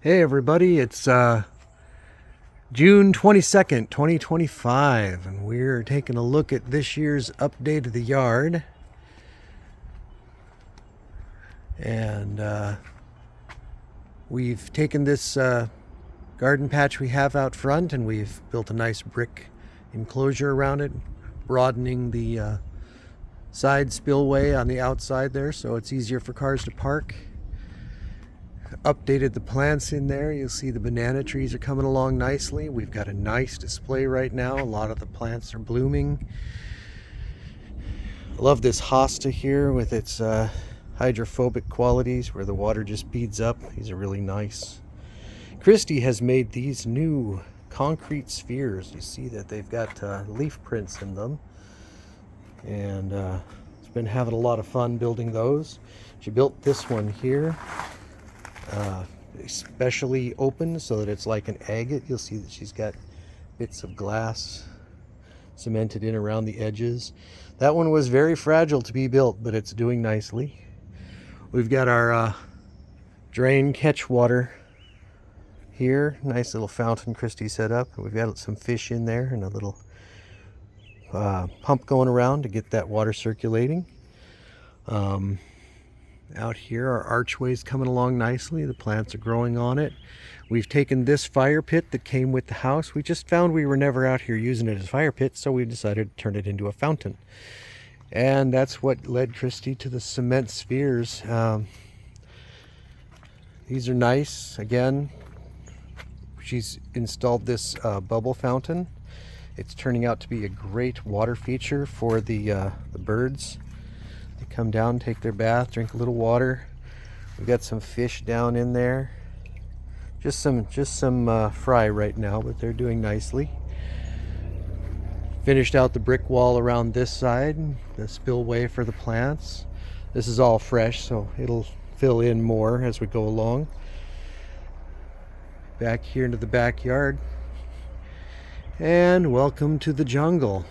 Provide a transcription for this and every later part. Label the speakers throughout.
Speaker 1: Hey everybody, it's June 22nd, 2025, and we're taking a look at this year's update of the yard. And we've taken this garden patch we have out front and we've built a nice brick enclosure around it, broadening the side spillway on the outside there so it's easier for cars to park. Updated the plants in there. You'll see the banana trees are coming along nicely. We've got a nice display right now. A lot of the plants are blooming. I love this hosta here with its hydrophobic qualities where the water just beads up. These are really nice. Christy has made these new concrete spheres. You see that they've got leaf prints in them, and it's been having a lot of fun building those. She built this one here, especially open so that it's like an agate. You'll see that she's got bits of glass cemented in around the edges. That one was very fragile to be built, but it's doing nicely. We've got our drain catch water here. Nice little fountain Christy set up. We've got some fish in there and a little pump going around to get that water circulating. Out here, our archway's coming along nicely. The plants are growing on it. We've taken this fire pit that came with the house. We just found we were never out here using it as a fire pit, so we decided to turn it into a fountain. And that's what led Christy to the cement spheres. These are nice. Again, she's installed this bubble fountain. It's turning out to be a great water feature for the birds. They come down, take their bath, drink a little water. We've got some fish down in there. Just some fry right now, but they're doing nicely. Finished out the brick wall around this side, the spillway for the plants. This is all fresh, so it'll fill in more as we go along. Back here into the backyard. And welcome to the jungle.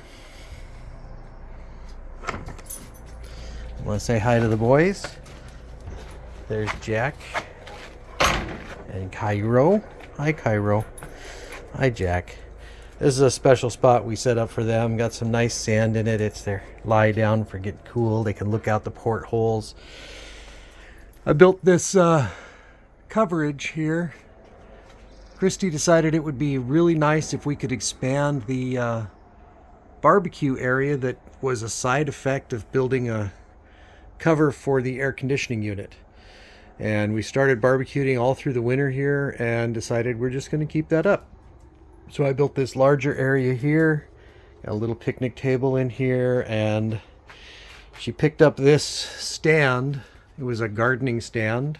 Speaker 1: Want to say hi to the boys? There's Jack and Cairo. Hi, Cairo. Hi, Jack. This is a special spot we set up for them. Got some nice sand in it. It's their lie down for getting cool. They can look out the portholes. I built this coverage here. Christy decided it would be really nice if we could expand the barbecue area that was a side effect of building a cover for the air conditioning unit. And we started barbecuing all through the winter here and decided we're just going to keep that up. So I built this larger area here, got a little picnic table in here, and she picked up this stand. It was a gardening stand,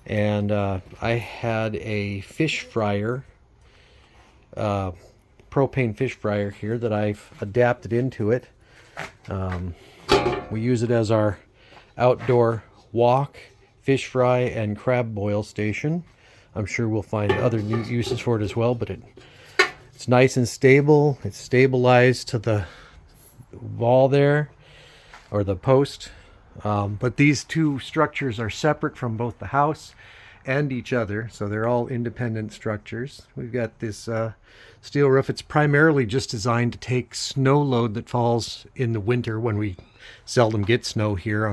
Speaker 1: and I had a fish fryer, propane fish fryer here that I've adapted into it. We use it as our outdoor wok, fish fry, and crab boil station. I'm sure we'll find other new uses for it as well, but it's nice and stable. It's stabilized to the wall there, or the post. But these two structures are separate from both the house and each other, so they're all independent structures. We've got this steel roof. It's primarily just designed to take snow load that falls in the winter when we seldom get snow here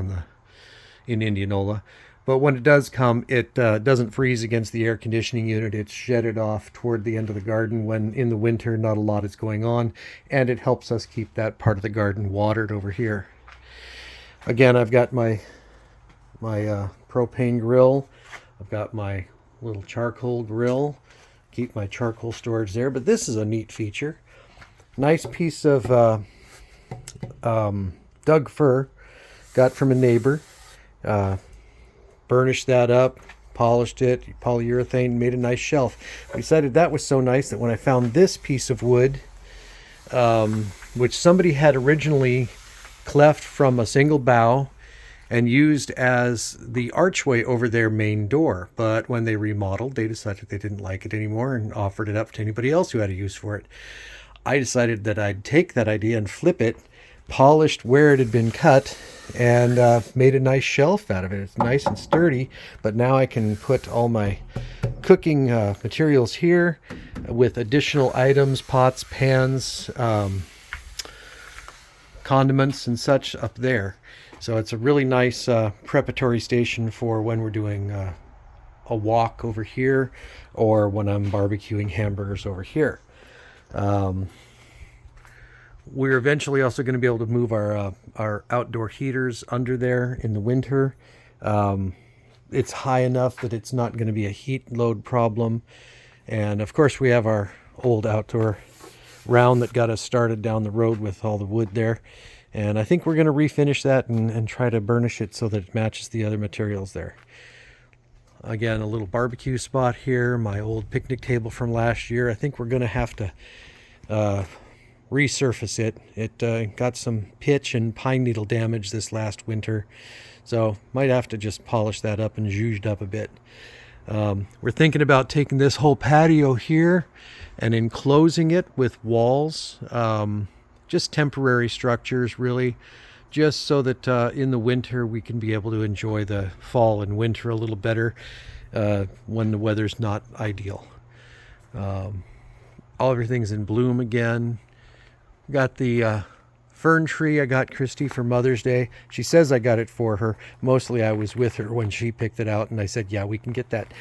Speaker 1: in Indianola. But when it does come, it doesn't freeze against the air conditioning unit. It's shedded off toward the end of the garden when in the winter not a lot is going on, and it helps us keep that part of the garden watered over here. Again, I've got my propane grill. I've got my little charcoal grill. Keep my charcoal storage there, but this is a neat feature. Nice piece of Doug fir, got from a neighbor. Burnished that up, polished it, polyurethane, made a nice shelf. I decided that was so nice that when I found this piece of wood, which somebody had originally cleft from a single bough and used as the archway over their main door, but when they remodeled, they decided they didn't like it anymore and offered it up to anybody else who had a use for it. I decided that I'd take that idea and flip it, polished where it had been cut, and made a nice shelf out of it. It's nice and sturdy, but now I can put all my cooking materials here with additional items, pots, pans, condiments and such up there. So it's a really nice preparatory station for when we're doing a wok over here, or when I'm barbecuing hamburgers over here. We're eventually also going to be able to move our outdoor heaters under there in the winter. It's high enough that it's not going to be a heat load problem. And of course we have our old outdoor round that got us started down the road with all the wood there. And I think we're going to refinish that and try to burnish it so that it matches the other materials there. Again, a little barbecue spot here, my old picnic table from last year. I think we're going to have to resurface it. It got some pitch and pine needle damage this last winter, so might have to just polish that up and zhuzhed up a bit. We're thinking about taking this whole patio here and enclosing it with walls, just temporary structures really, just so that in the winter we can be able to enjoy the fall and winter a little better when the weather's not ideal. Everything's in bloom again. Got the fern tree I got Christy for Mother's Day. She says I got it for her. Mostly I was with her when she picked it out, and I said, yeah, we can get that,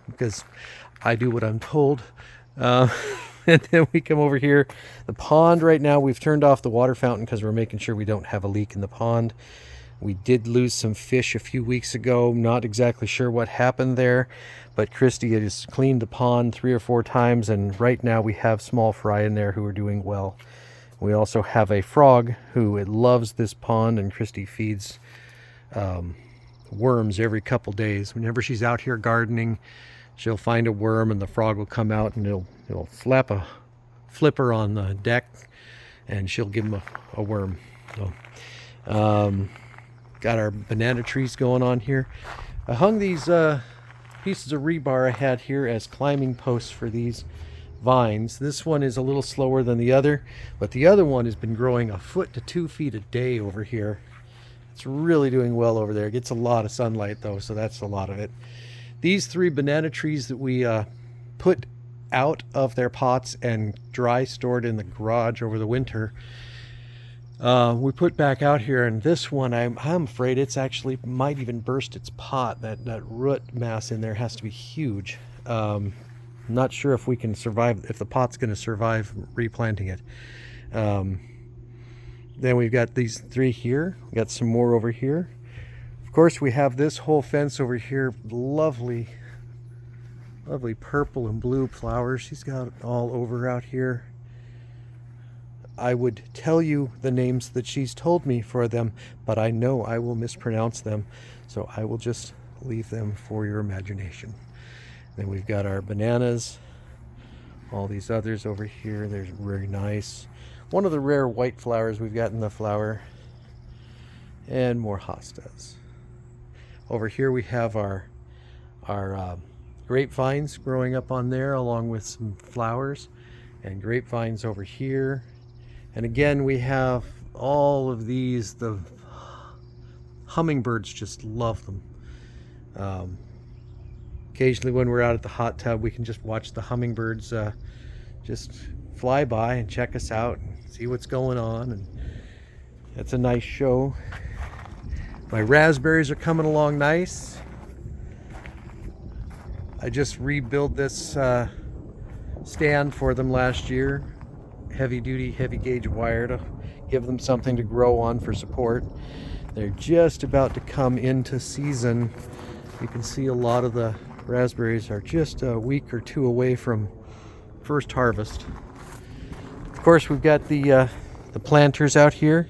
Speaker 1: because I do what I'm told. And then we come over here. The pond right now, we've turned off the water fountain because we're making sure we don't have a leak in the pond. We did lose some fish a few weeks ago. Not exactly sure what happened there, but Christy has cleaned the pond 3 or 4 times, and right now we have small fry in there who are doing well. We also have a frog who loves this pond, and Christy feeds worms every couple days. Whenever she's out here gardening, she'll find a worm and the frog will come out and he'll slap a flipper on the deck and she'll give him a worm. So, got our banana trees going on here. I hung these pieces of rebar I had here as climbing posts for these vines. This one is a little slower than the other, but the other one has been growing 1 foot to 2 feet a day over here. It's really doing well over there. It gets a lot of sunlight though, so that's a lot of it. These 3 banana trees that we put out of their pots and dry stored in the garage over the winter, we put back out here, and this one I'm afraid it's actually might even burst its pot. That root mass in there has to be huge. Not sure if we can survive, if the pot's going to survive replanting it. Then we've got these 3 here. We got some more over here. Of course, we have this whole fence over here. Lovely purple and blue flowers she's got all over out here. I would tell you the names that she's told me for them, but I know I will mispronounce them, so I will just leave them for your imagination. Then we've got our bananas, all these others over here. They're very nice. One of the rare white flowers we've got in the flower, and more hostas. Over here we have our grapevines growing up on there, along with some flowers, and grapevines over here. And again, we have all of these. The hummingbirds just love them. Occasionally when we're out at the hot tub, we can just watch the hummingbirds just fly by and check us out and see what's going on, and that's a nice show. My raspberries are coming along nice. I just rebuilt this stand for them last year. Heavy duty, heavy gauge wire to give them something to grow on for support. They're just about to come into season. You can see a lot of the raspberries are just a week or 2 away from first harvest. Of course, we've got the planters out here,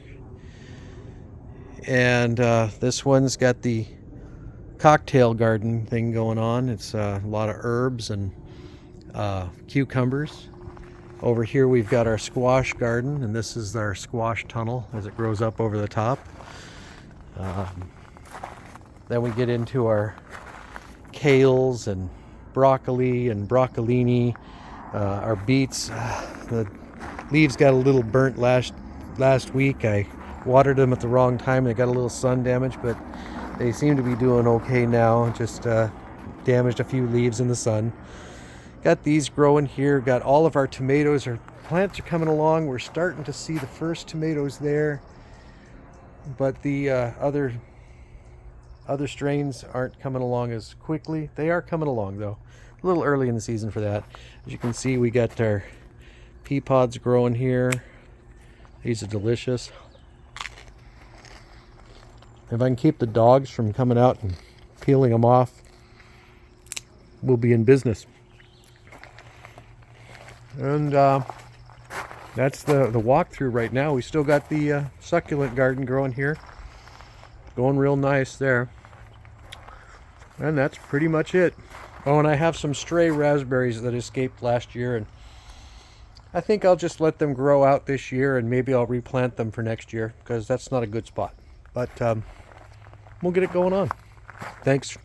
Speaker 1: and this one's got the cocktail garden thing going on. It's a lot of herbs and cucumbers. Over here we've got our squash garden, and this is our squash tunnel as it grows up over the top. Then we get into our kales and broccoli and broccolini, our beets. The leaves got a little burnt last week. I watered them at the wrong time. They got a little sun damage, but they seem to be doing okay now. Just damaged a few leaves in the sun. Got these growing here. Got all of our tomatoes. Our plants are coming along. We're starting to see the first tomatoes there, but the other strains aren't coming along as quickly. They are coming along though. A little early in the season for that. As you can see, we got our pea pods growing here. These are delicious. If I can keep the dogs from coming out and peeling them off, we'll be in business. And that's the walkthrough right now. We still got the succulent garden growing here. Going real nice there. And that's pretty much it. Oh, and I have some stray raspberries that escaped last year, and I think I'll just let them grow out this year, and maybe I'll replant them for next year, because that's not a good spot. But we'll get it going on. Thanks